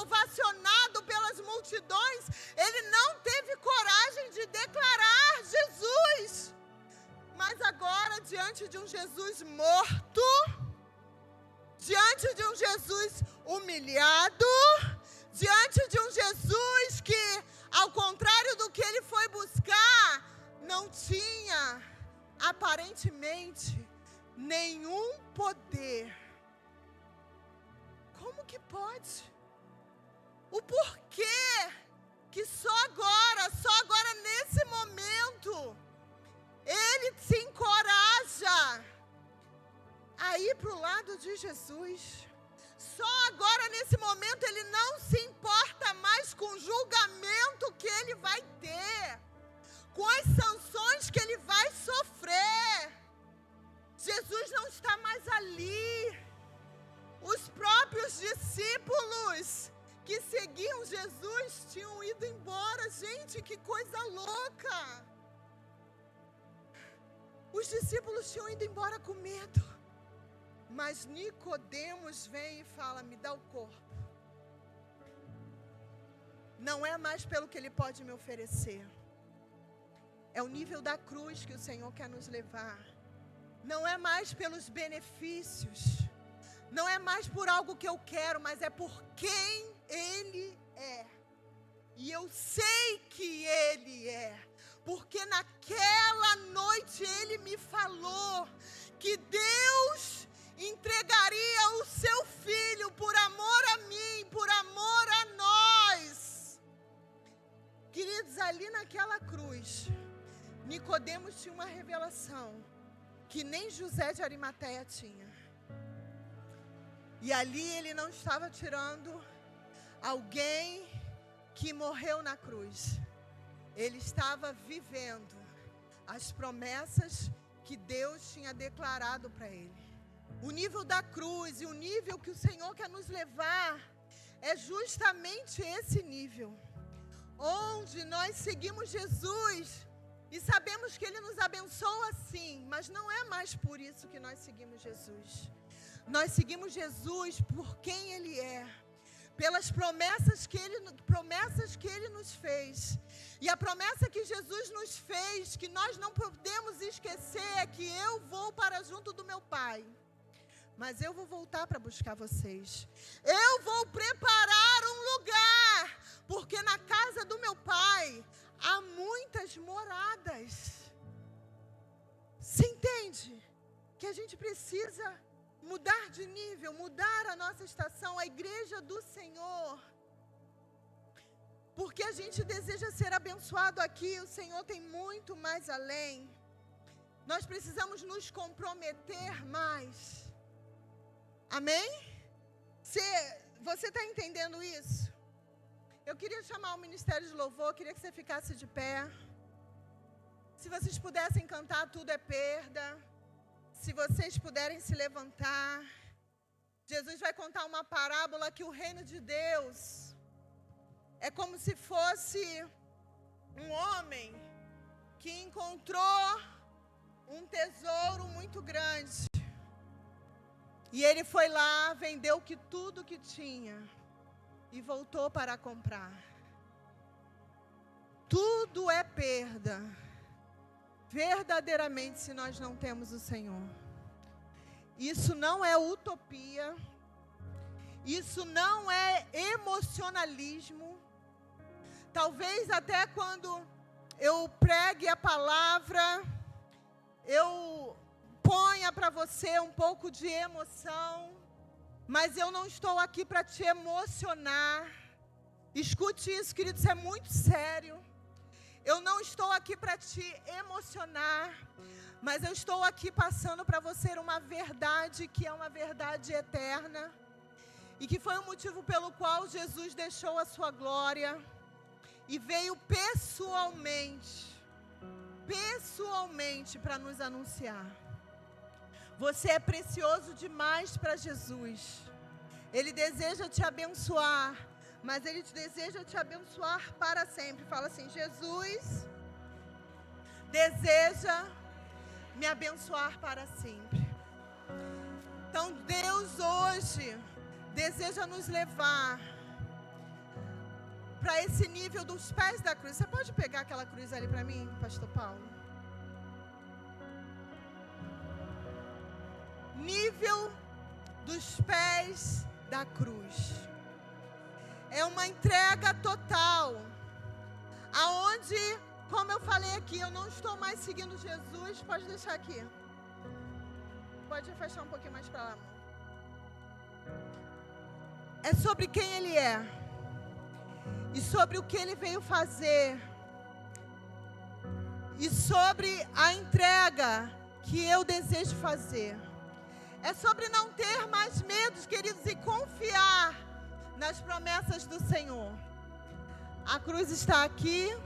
ovacionado pelas multidões, ele não teve coragem de declarar Jesus. Mas agora, diante de um Jesus morto, diante de um Jesus humilhado, diante de um Jesus que, ao contrário do que ele foi buscar, não tinha, aparentemente, nenhum poder. Como que pode? O porquê que só agora nesse momento, ele se encoraja a ir para o lado de Jesus. Só agora nesse momento ele não se importa mais com o julgamento que ele vai ter, com as sanções que ele vai sofrer. Jesus não está mais ali. Os próprios discípulos que seguiam Jesus tinham ido embora. Gente, que coisa louca! Os discípulos tinham ido embora com medo. Mas Nicodemos vem e fala: me dá o corpo. Não é mais pelo que ele pode me oferecer. É o nível da cruz que o Senhor quer nos levar. Não é mais pelos benefícios. Não é mais por algo que eu quero, mas é por quem Ele é. E eu sei que Ele é. Porque naquela noite Ele me falou que Deus entregaria o seu Filho por amor a mim, por amor a nós. Queridos, ali naquela cruz, Nicodemos tinha uma revelação que nem José de Arimateia tinha. E ali ele não estava tirando alguém que morreu na cruz. Ele estava vivendo as promessas que Deus tinha declarado para ele. O nível da cruz e o nível que o Senhor quer nos levar é justamente esse nível, onde nós seguimos Jesus e sabemos que Ele nos abençoa sim, mas não é mais por isso que nós seguimos Jesus. Nós seguimos Jesus por quem Ele é, pelas promessas que Ele nos fez. E a promessa que Jesus nos fez, que nós não podemos esquecer, é que eu vou para junto do meu Pai. Mas eu vou voltar para buscar vocês. Eu vou preparar um lugar, porque na casa do meu Pai há muitas moradas. Você entende? Que a gente precisa mudar de nível, mudar a nossa estação, a igreja do Senhor. Porque a gente deseja ser abençoado aqui, o Senhor tem muito mais além. Nós precisamos nos comprometer mais. Amém? Você está entendendo isso? Eu queria chamar o Ministério de Louvor, queria que você ficasse de pé. Se vocês pudessem cantar Tudo é Perda. Se vocês puderem se levantar. Jesus vai contar uma parábola que o reino de Deus é como se fosse um homem que encontrou um tesouro muito grande. E ele foi lá, vendeu tudo que tinha e voltou para comprar. Tudo é perda, verdadeiramente, se nós não temos o Senhor. Isso não é utopia, isso não é emocionalismo. Talvez até quando eu pregue a palavra, eu ponha para você um pouco de emoção, mas eu não estou aqui para te emocionar. Escute isso, querido, isso é muito sério. Eu não estou aqui para te emocionar, mas eu estou aqui passando para você uma verdade que é uma verdade eterna e que foi o motivo pelo qual Jesus deixou a sua glória e veio pessoalmente para nos anunciar. Você é precioso demais para Jesus. Ele deseja te abençoar, mas Ele deseja te abençoar para sempre. Fala assim: Jesus deseja me abençoar para sempre. Então Deus hoje deseja nos levar para esse nível dos pés da cruz. Você pode pegar aquela cruz ali para mim, Pastor Paulo? Nível dos pés da cruz. uma entrega total. Aonde, como eu falei aqui, eu não estou mais seguindo Jesus. Pode deixar aqui. Pode afastar um pouquinho mais para lá, amor. É sobre quem Ele é. E sobre o que Ele veio fazer. E sobre a entrega que eu desejo fazer. É sobre não ter mais medos, queridos, e confiar nas promessas do Senhor. A cruz está aqui.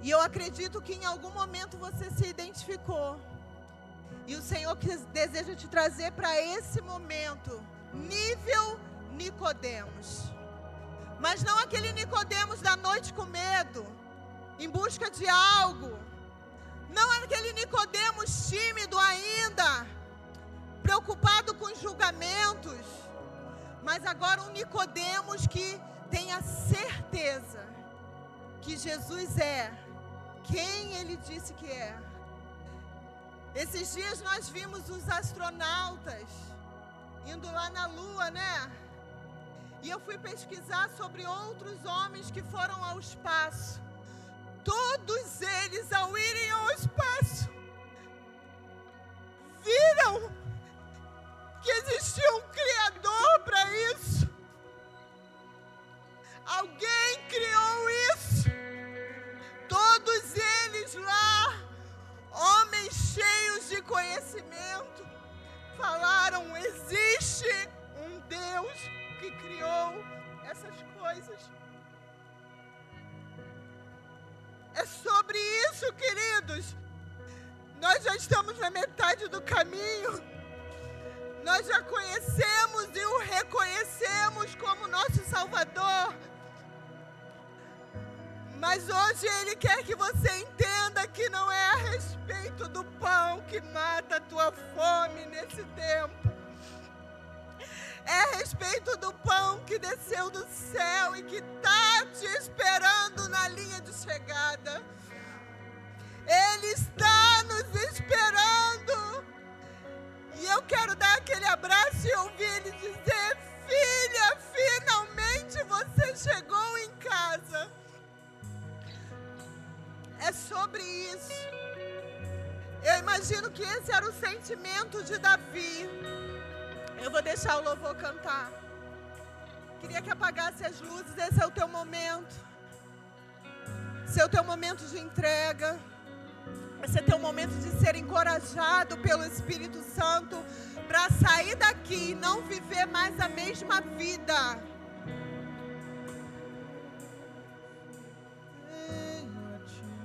E eu acredito que em algum momento você se identificou. E o Senhor deseja te trazer para esse momento, nível Nicodemos. Mas não aquele Nicodemos da noite com medo, em busca de algo. Não aquele Nicodemos tímido ainda, preocupado com julgamentos. Mas agora um Nicodemos que tem a certeza que Jesus é quem Ele disse que é. Esses dias nós vimos os astronautas indo lá na Lua, né? E eu fui pesquisar sobre outros homens que foram ao espaço. Todos eles, ao irem ao espaço, viram que existia um Criador para isso. Alguém criou isso. Todos eles lá, homens cheios de conhecimento, falaram: existe um Deus que criou essas coisas. É sobre isso, queridos. Nós já estamos na metade do caminho. Nós já conhecemos e o reconhecemos como nosso Salvador. Mas hoje Ele quer que você entenda que não é a respeito do pão que mata a tua fome nesse tempo. É a respeito do pão que desceu do céu e que está te esperando na linha de chegada. Ele está nos esperando. E eu quero dar aquele abraço e ouvir Ele dizer: filha, finalmente você chegou em casa. É sobre isso. Eu imagino que esse era o sentimento de Davi. Eu vou deixar o louvor cantar. Queria que apagasse as luzes. Esse é o teu momento. Esse é o teu momento de entrega. Esse é o teu momento de ser encorajado pelo Espírito Santo para sair daqui e não viver mais a mesma vida.